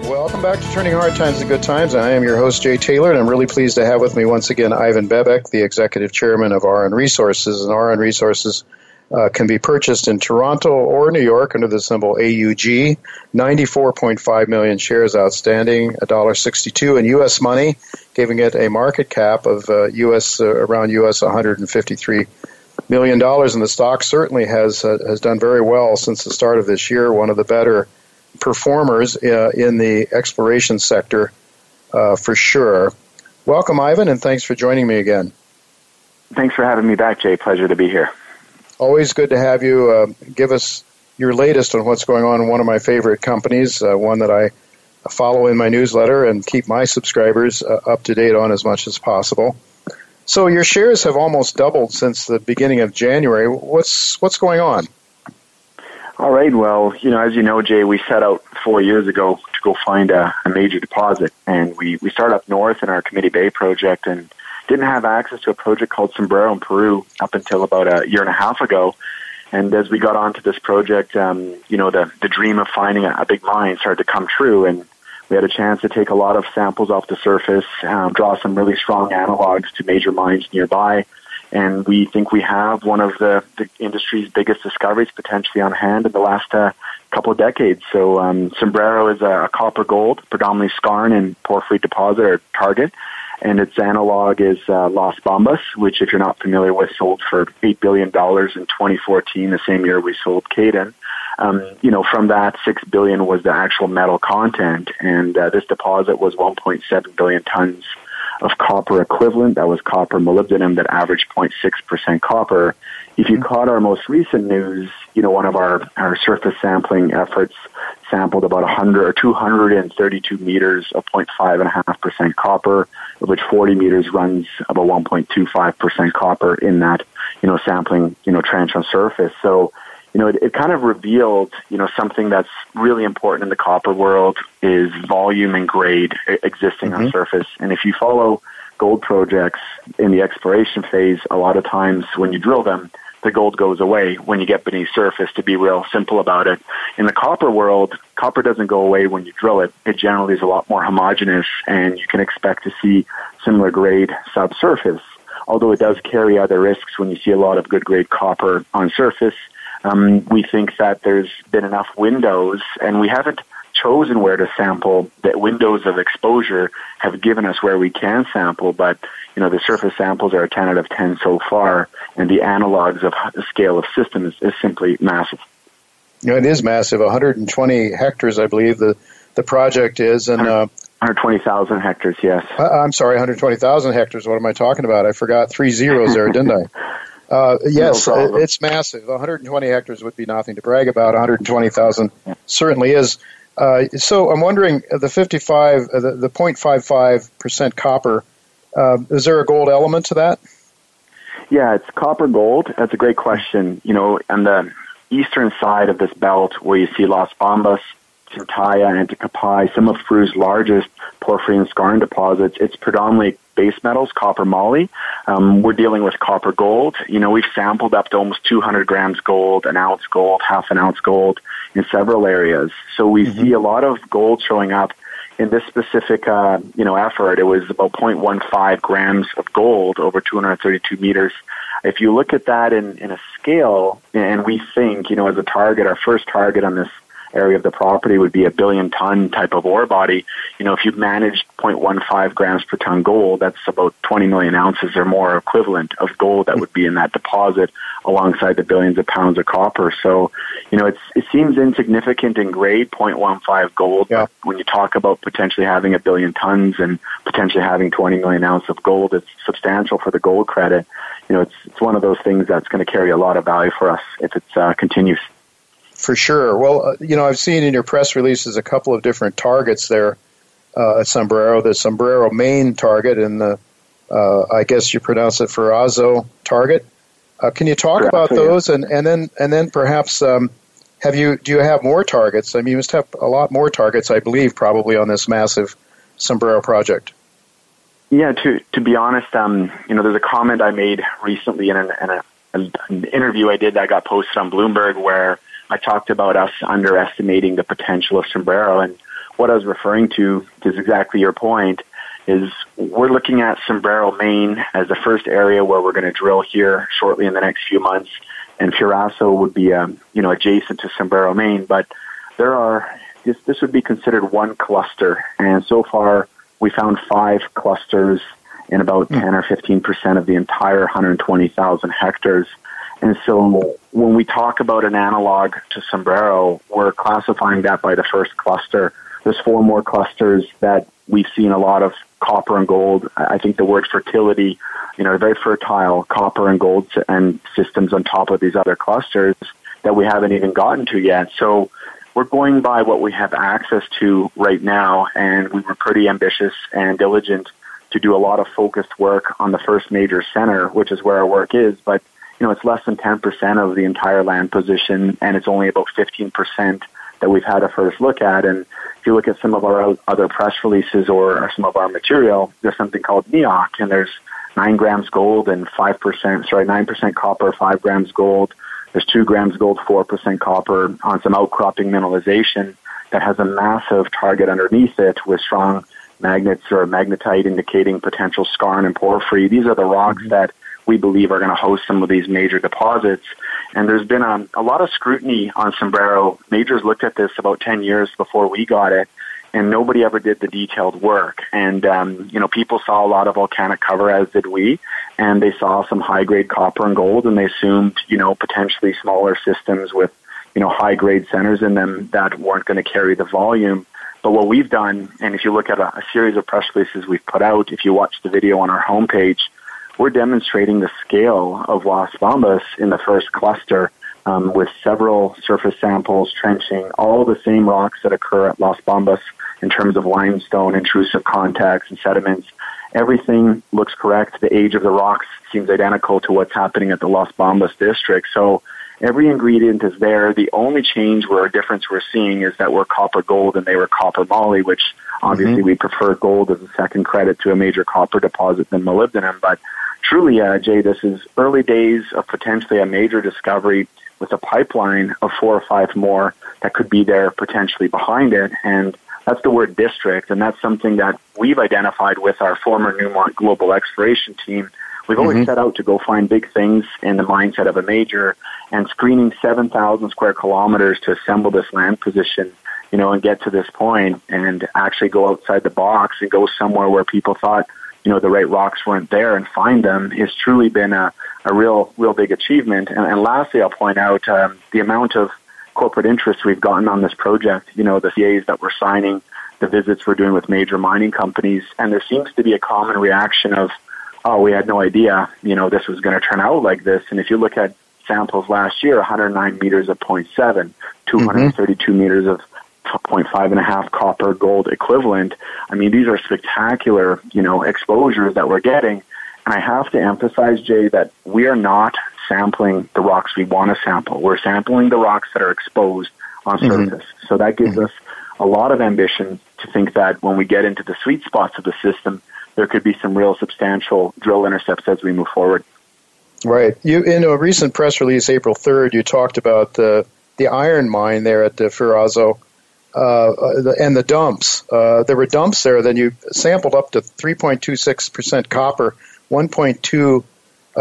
Welcome back to Turning Hard Times to Good Times. I am your host, Jay Taylor, and I'm really pleased to have with me once again Ivan Bebek, the Executive Chairman of Auryn Resources. And Auryn Resources can be purchased in Toronto or New York under the symbol AUG. 94.5 million shares outstanding, $1.62 in U.S. money, giving it a market cap of around U.S. $153 million. And the stock certainly has done very well since the start of this year, one of the better performers in the exploration sector for sure. Welcome, Ivan, and thanks for joining me again. Thanks for having me back, Jay. Pleasure to be here. Always good to have you. Give us your latest on what's going on in one of my favorite companies, one that I follow in my newsletter and keep my subscribers up to date on as much as possible. So your shares have almost doubled since the beginning of January. What's going on? All right. Well, as you know, Jay, we set out 4 years ago to go find a major deposit, and we started up north in our Committee Bay project and didn't have access to a project called Sombrero in Peru up until about a year and a half ago. And as we got onto this project, the dream of finding a big mine started to come true, and we had a chance to take a lot of samples off the surface, draw some really strong analogs to major mines nearby. And we think we have one of the industry's biggest discoveries potentially on hand in the last couple of decades. So Sombrero is a copper-gold, predominantly skarn and porphyry deposit or target. And its analog is Las Bambas, which, if you're not familiar with, sold for $8 billion in 2014, the same year we sold Caden. From that, $6 billion was the actual metal content. And this deposit was 1.7 billion tons of copper equivalent. That was copper molybdenum that averaged 0.6% copper. If you caught our most recent news, one of our surface sampling efforts sampled about 100 or 232 meters of 0.5% copper, of which 40 meters runs about 1.25% copper in that, sampling, trench on surface. So, it kind of revealed, something that's really important in the copper world is volume and grade existing on surface. And if you follow gold projects in the exploration phase, a lot of times when you drill them, the gold goes away when you get beneath surface, to be real simple about it. In the copper world, copper doesn't go away when you drill it. It generally is a lot more homogeneous, and you can expect to see similar grade subsurface, although it does carry other risks when you see a lot of good grade copper on surface. We think that there's been enough windows, and we haven't chosen where to sample. That windows of exposure have given us where we can sample, but the surface samples are a 10 out of 10 so far, and the analogs of the scale of system is simply massive. It is massive. 120 hectares, I believe the project is, and 120,000 hectares. Yes. I'm sorry, 120,000 hectares. What am I talking about? I forgot 3 zeros there, didn't I? Yes, no, it's massive. 120 hectares would be nothing to brag about. 120,000 certainly is. So I'm wondering, the 0.55% copper, is there a gold element to that? Yeah, it's copper gold. That's a great question. On the eastern side of this belt where you see Las Bambas, Tintaya, Anticapai, some of Peru's largest porphyry and skarn deposits, it's predominantly base metals, copper moly. We're dealing with copper gold. We've sampled up to almost 200 grams gold, an ounce gold, half an ounce gold in several areas. So we see a lot of gold showing up in this specific, effort. It was about 0.15 grams of gold over 232 meters. If you look at that in a scale, and we think, as a target, our first target on this area of the property would be a 1 billion ton type of ore body. If you've managed 0.15 grams per ton gold, that's about 20 million ounces or more equivalent of gold that would be in that deposit alongside the billions of pounds of copper. So, it seems insignificant in grade, 0.15 gold. Yeah. But when you talk about potentially having 1 billion tons and potentially having 20 million ounces of gold, it's substantial for the gold credit. It's one of those things that's going to carry a lot of value for us if it continues. For sure. Well, I've seen in your press releases a couple of different targets there at Sombrero. The Sombrero main target and the, I guess you pronounce it Ferrazo target. Can you talk about those? And then perhaps, do you have more targets? I mean, you must have a lot more targets, I believe, probably on this massive Sombrero project. Yeah, to be honest, there's a comment I made recently in an interview I did that got posted on Bloomberg where I talked about us underestimating the potential of Sombrero, and what I was referring to is exactly your point, is we're looking at Sombrero, Maine as the first area where we're going to drill here shortly in the next few months. And Furaso would be, adjacent to Sombrero, Maine. But this would be considered one cluster. And so far, we found 5 clusters in about 10 or 15% of the entire 120,000 hectares. And so when we talk about an analog to Sombrero, we're classifying that by the first cluster. There's 4 more clusters that we've seen a lot of copper and gold. I think the word fertility, very fertile copper and gold and systems on top of these other clusters that we haven't even gotten to yet. So we're going by what we have access to right now, and we were pretty ambitious and diligent to do a lot of focused work on the first major center, which is where our work is. But, it's less than 10% of the entire land position, and it's only about 15% that we've had a first look at. And if you look at some of our other press releases or some of our material, there's something called NEOC, and there's 9 grams gold and 9% copper, 5 grams gold. There's 2 grams gold, 4% copper on some outcropping mineralization that has a massive target underneath it with strong magnets or magnetite indicating potential skarn and porphyry. These are the rocks that we believe are going to host some of these major deposits. And there's been a lot of scrutiny on Sombrero. Majors looked at this about 10 years before we got it, and nobody ever did the detailed work. And, people saw a lot of volcanic cover, as did we, and they saw some high-grade copper and gold, and they assumed, potentially smaller systems with, high-grade centers in them that weren't going to carry the volume. But what we've done, and if you look at a series of press releases we've put out, if you watch the video on our homepage, we're demonstrating the scale of Las Bambas in the first cluster with several surface samples, trenching, all the same rocks that occur at Las Bambas in terms of limestone, intrusive contacts, and sediments. Everything looks correct. The age of the rocks seems identical to what's happening at the Las Bambas district. So every ingredient is there. The only change or difference we're seeing is that we're copper gold and they were copper moly, which obviously we prefer gold as a second credit to a major copper deposit than molybdenum. But truly, Jay, this is early days of potentially a major discovery with a pipeline of 4 or 5 more that could be there potentially behind it. And that's the word district, and that's something that we've identified with our former Newmont Global Exploration team. We've always set out to go find big things in the mindset of a major, and screening 7,000 square kilometers to assemble this land position, and get to this point and actually go outside the box and go somewhere where people thought, the right rocks weren't there and find them has truly been a real big achievement. And lastly, I'll point out the amount of corporate interest we've gotten on this project, the CAs that we're signing, the visits we're doing with major mining companies, and there seems to be a common reaction of, oh, we had no idea, this was going to turn out like this. And if you look at samples last year, 109 meters of 0.7, 232 meters of 0.5 copper gold equivalent. I mean, these are spectacular, exposures that we're getting. And I have to emphasize, Jay, that we are not sampling the rocks we want to sample. We're sampling the rocks that are exposed on surface. So that gives us a lot of ambition to think that when we get into the sweet spots of the system, there could be some real substantial drill intercepts as we move forward. Right. You, in a recent press release, April 3rd, you talked about the iron mine there at the Furaso and the dumps. There were dumps there. Then you sampled up to 3.26% copper, 1.2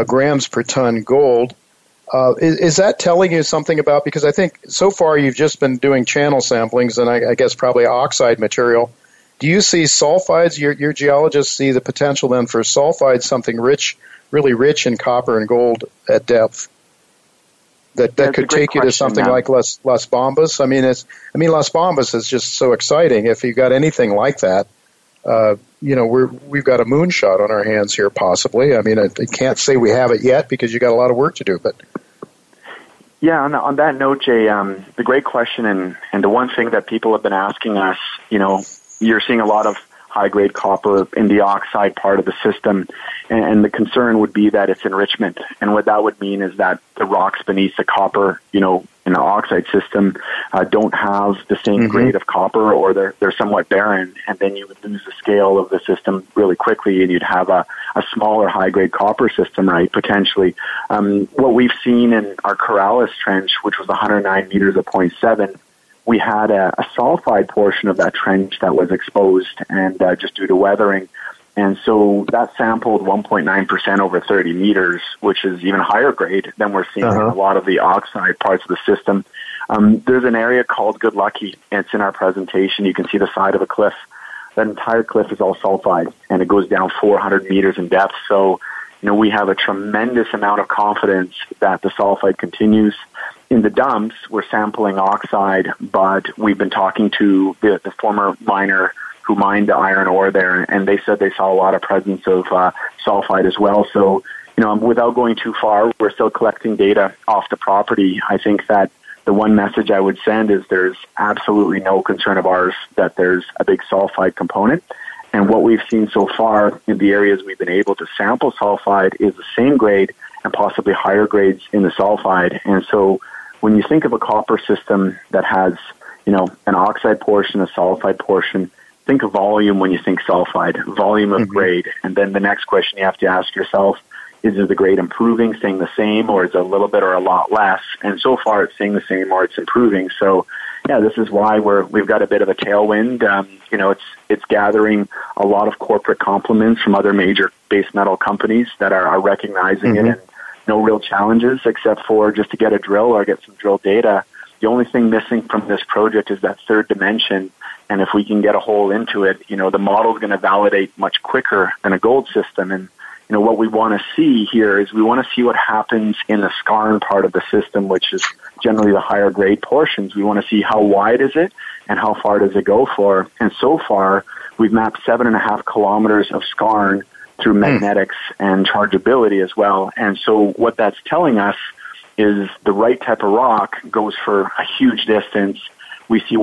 grams per ton gold. Is that telling you something about, because I think so far you've just been doing channel samplings and I guess probably oxide material. Do you see sulfides? Your geologists see the potential then for sulfides, something rich, really rich in copper and gold at depth? That could take you to something like Las Bambas. I mean, Las Bambas is just so exciting. If you got anything like that, we've got a moonshot on our hands here, possibly. I mean, I can't say we have it yet because you got a lot of work to do. But yeah, on that note, Jay, the great question and the one thing that people have been asking us, you're seeing a lot of high-grade copper in the oxide part of the system, and the concern would be that it's enrichment. And what that would mean is that the rocks beneath the copper, in the oxide system, don't have the same grade of copper, or they're somewhat barren, and then you would lose the scale of the system really quickly, and you'd have a smaller high-grade copper system, right, potentially. What we've seen in our Corrales trench, which was 109 meters of 0.7, we had a sulfide portion of that trench that was exposed and just due to weathering. And so that sampled 1.9% over 30 meters, which is even higher grade than we're seeing in a lot of the oxide parts of the system. There's an area called Good Lucky, and it's in our presentation. You can see the side of a cliff. That entire cliff is all sulfide, and it goes down 400 meters in depth. So, we have a tremendous amount of confidence that the sulfide continues. In the dumps, we're sampling oxide, but we've been talking to the former miner who mined the iron ore there, and they said they saw a lot of presence of sulfide as well. So, without going too far, we're still collecting data off the property. I think that the one message I would send is there's absolutely no concern of ours that there's a big sulfide component. And what we've seen so far in the areas we've been able to sample sulfide is the same grade and possibly higher grades in the sulfide. And so when you think of a copper system that has, an oxide portion, a sulfide portion, think of volume when you think sulfide, volume of grade. And then the next question you have to ask yourself, is the grade improving, staying the same, or is it a little bit or a lot less? And so far it's staying the same or it's improving. So, this is why we've got a bit of a tailwind. It's gathering a lot of corporate compliments from other major base metal companies that are recognizing it, and no real challenges except for just to get a drill or get some drill data. The only thing missing from this project is that third dimension. And if we can get a hole into it, the model is going to validate much quicker than a gold system. And what we want to see here is we want to see what happens in the skarn part of the system, which is generally the higher grade portions. We want to see how wide is it and how far does it go for. And so far, we've mapped 7.5 kilometers of skarn through magnetics and chargeability as well. And so what that's telling us is the right type of rock goes for a huge distance. We see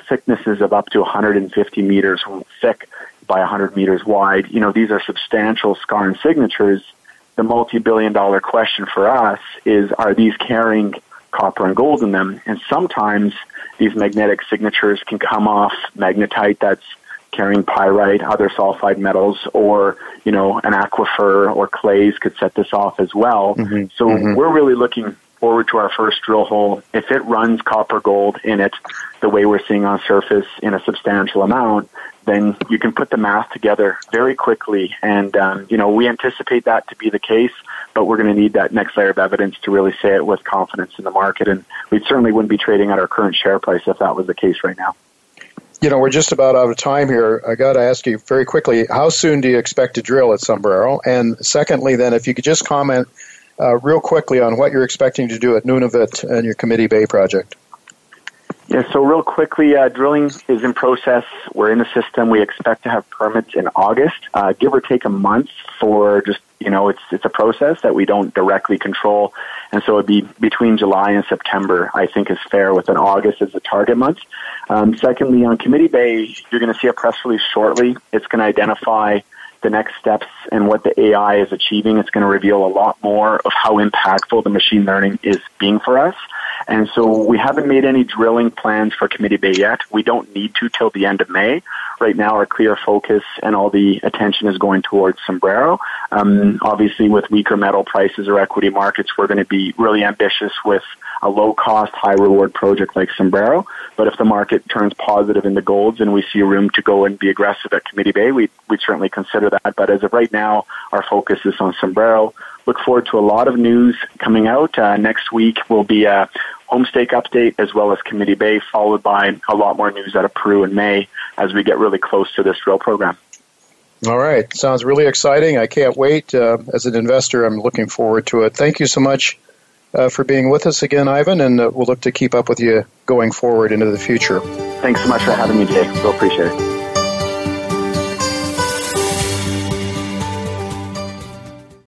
thicknesses of up to 150 meters thick by 100 meters wide. These are substantial skarn signatures. The multi-billion-dollar question for us is, are these carrying copper and gold in them? And sometimes these magnetic signatures can come off magnetite that's carrying pyrite, other sulfide metals, or, an aquifer or clays could set this off as well. We're really looking forward to our first drill hole. If it runs copper gold in it the way we're seeing on surface in a substantial amount, then you can put the math together very quickly. And, we anticipate that to be the case, but we're going to need that next layer of evidence to really say it with confidence in the market. And we certainly wouldn't be trading at our current share price if that was the case right now. We're just about out of time here. I got to ask you very quickly, how soon do you expect to drill at Sombrero? And secondly, then, if you could just comment real quickly on what you're expecting to do at Nunavut and your Committee Bay project. Yeah, so real quickly, drilling is in process. We're in the system. We expect to have permits in August, give or take a month for just, it's a process that we don't directly control. And so it'd be between July and September, I think is fair, with an August as a target month. Secondly, on Committee Bay, you're going to see a press release shortly. It's going to identify the next steps and what the AI is achieving. It's going to reveal a lot more of how impactful the machine learning is being for us. And so we haven't made any drilling plans for Committee Bay yet. We don't need to till the end of May. Right now, our clear focus and all the attention is going towards Sombrero. Obviously, with weaker metal prices or equity markets, we're going to be really ambitious with a low-cost, high-reward project like Sombrero. But if the market turns positive in the golds and we see room to go and be aggressive at Committee Bay, we'd certainly consider that. But as of right now, our focus is on Sombrero. Look forward to a lot of news coming out. Next week will be a homestake update as well as Committee Bay, followed by a lot more news out of Peru in May as we get really close to this drill program. All right. Sounds really exciting. I can't wait. As an investor, I'm looking forward to it. Thank you so much for being with us again, Ivan, and we'll look to keep up with you going forward into the future. Thanks so much for having me, Jay. We'll appreciate it.